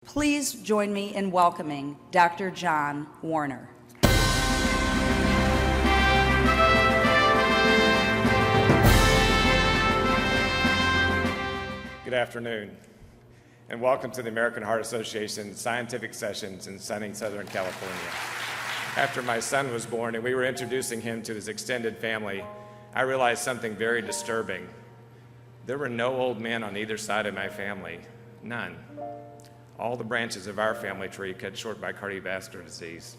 Please join me in welcoming Dr. John Warner. Good afternoon, and welcome to the American Heart Association Scientific Sessions in sunny Southern California. After my son was born and we were introducing him to his extended family, I realized something very disturbing. There were no old men on either side of my family, none. All the branches of our family tree cut short by cardiovascular disease.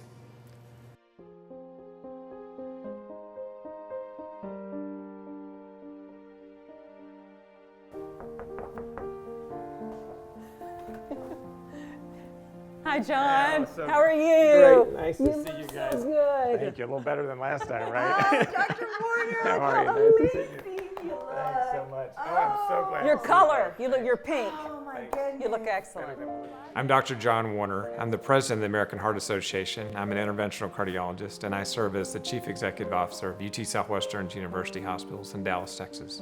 Hi, John. Yeah, how are you? Great. Nice to see you guys. So good. Thank you. A little better than last time, right? Oh, Dr. Warner, How are you? how Nice to see amazing you look. Thanks so much. Oh, I'm so glad. Your to see color, you're pink. Oh my goodness. You look excellent. I'm Dr. John Warner. I'm the president of the American Heart Association. I'm an interventional cardiologist, and I serve as the chief executive officer of UT Southwestern University Hospitals in Dallas, Texas.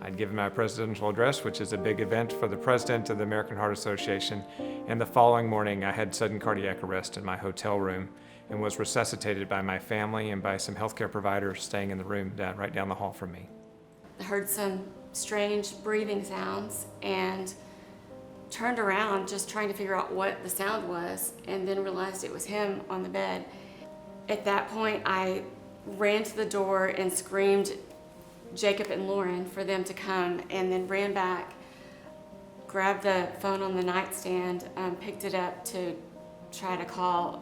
I'd given my presidential address, which is a big event for the president of the American Heart Association, and the following morning I had sudden cardiac arrest in my hotel room and was resuscitated by my family and by some healthcare providers staying in the room right down the hall from me. I heard some strange breathing sounds and turned around just trying to figure out what the sound was, and then realized it was him on the bed. At that point, I ran to the door and screamed Jacob and Lauren for them to come, and then ran back, grabbed the phone on the nightstand, picked it up to try to call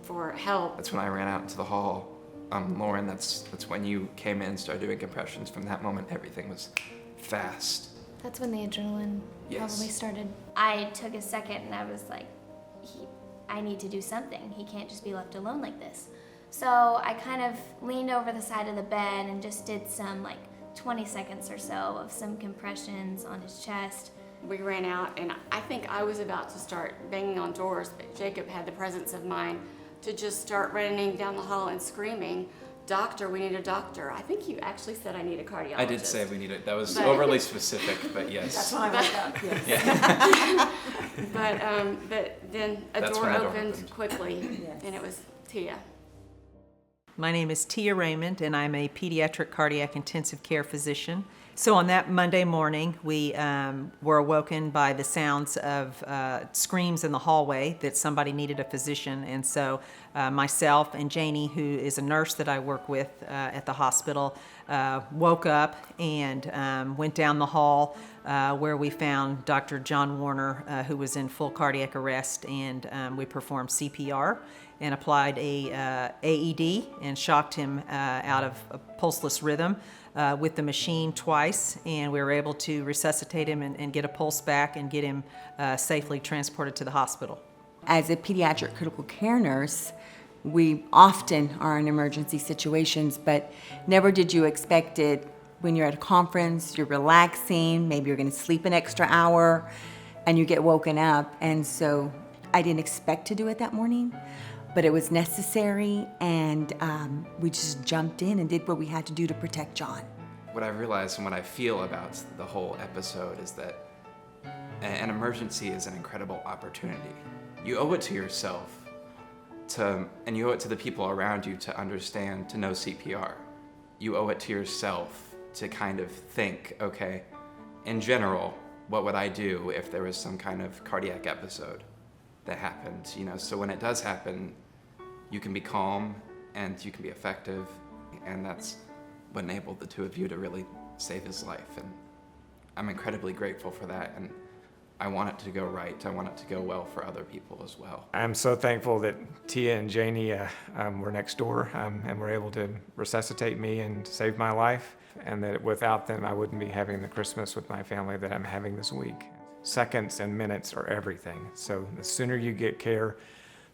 for help. That's when I ran out into the hall. Lauren, that's when you came in and started doing compressions. From that moment, everything was fast. That's when the adrenaline probably started. I took a second and I was like, I need to do something. He can't just be left alone like this. So I kind of leaned over the side of the bed and just did some 20 seconds or so of some compressions on his chest. We ran out, and I think I was about to start banging on doors, but Jacob had the presence of mind to just start running down the hall and screaming, "Doctor, we need a doctor." I think you actually said I need a cardiologist. I did say we needed. That was overly specific, but yes. That's when I wake up, yes. But then a That's door when the door opened opened. quickly, Yes. and it was Tia. My name is Tia Raymond, and I'm a pediatric cardiac intensive care physician. So on that Monday morning, we were awoken by the sounds of screams in the hallway that somebody needed a physician. And so myself and Janie, who is a nurse that I work with at the hospital, woke up and went down the hall where we found Dr. John Warner, who was in full cardiac arrest, and we performed CPR and applied a AED and shocked him out of a pulseless rhythm with the machine twice, and we were able to resuscitate him and get a pulse back and get him safely transported to the hospital. As a pediatric critical care nurse, we often are in emergency situations, but never did you expect it when you're at a conference, you're relaxing, maybe you're gonna sleep an extra hour, and you get woken up. And so I didn't expect to do it that morning, but it was necessary, and we just jumped in and did what we had to do to protect John. What I realized and what I feel about the whole episode is that an emergency is an incredible opportunity. You owe it to yourself and you owe it to the people around you to understand, to know CPR. You owe it to yourself to kind of think, okay, in general, what would I do if there was some kind of cardiac episode that happened? So when it does happen, you can be calm and you can be effective, and that's what enabled the two of you to really save his life. And I'm incredibly grateful for that, and I want it to go right. I want it to go well for other people as well. I'm so thankful that Tia and Janie were next door and were able to resuscitate me and save my life, and that without them I wouldn't be having the Christmas with my family that I'm having this week. Seconds and minutes are everything. So the sooner you get care,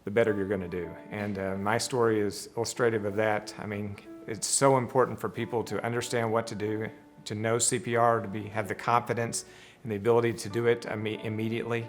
the better you're going to do. And my story is illustrative of that. I mean, it's so important for people to understand what to do, to know CPR, to have the confidence and the ability to do it immediately.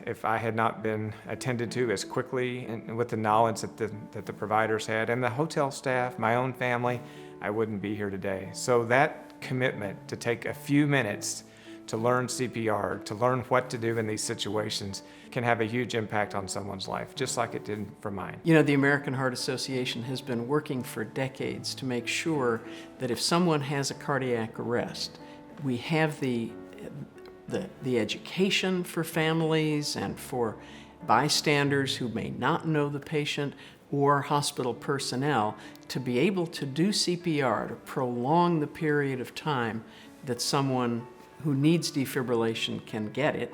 If I had not been attended to as quickly and with the knowledge that the providers had and the hotel staff, my own family, I wouldn't be here today. So that commitment to take a few minutes to learn CPR, to learn what to do in these situations, can have a huge impact on someone's life, just like it did for mine. You know, the American Heart Association has been working for decades to make sure that if someone has a cardiac arrest, we have the education for families and for bystanders who may not know the patient or hospital personnel to be able to do CPR to prolong the period of time that someone who needs defibrillation can get it,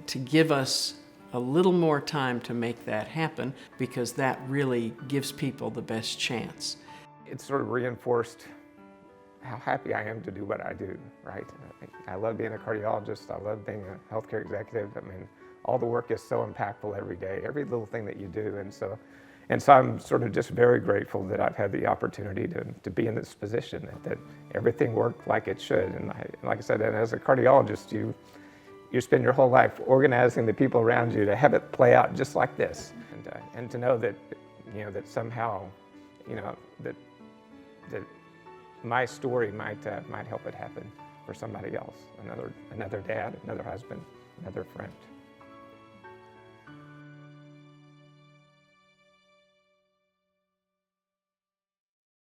to give us a little more time to make that happen, because that really gives people the best chance. It sort of reinforced how happy I am to do what I do, right? I love being a cardiologist. I love being a healthcare executive. I mean, all the work is so impactful every day, every little thing that you do. And so I'm sort of just very grateful that I've had the opportunity to be in this position, that everything worked like it should. And like I said, and as a cardiologist, you spend your whole life organizing the people around you to have it play out just like this. And to know that, that somehow, that my story might help it happen for somebody else, another dad, another husband, another friend.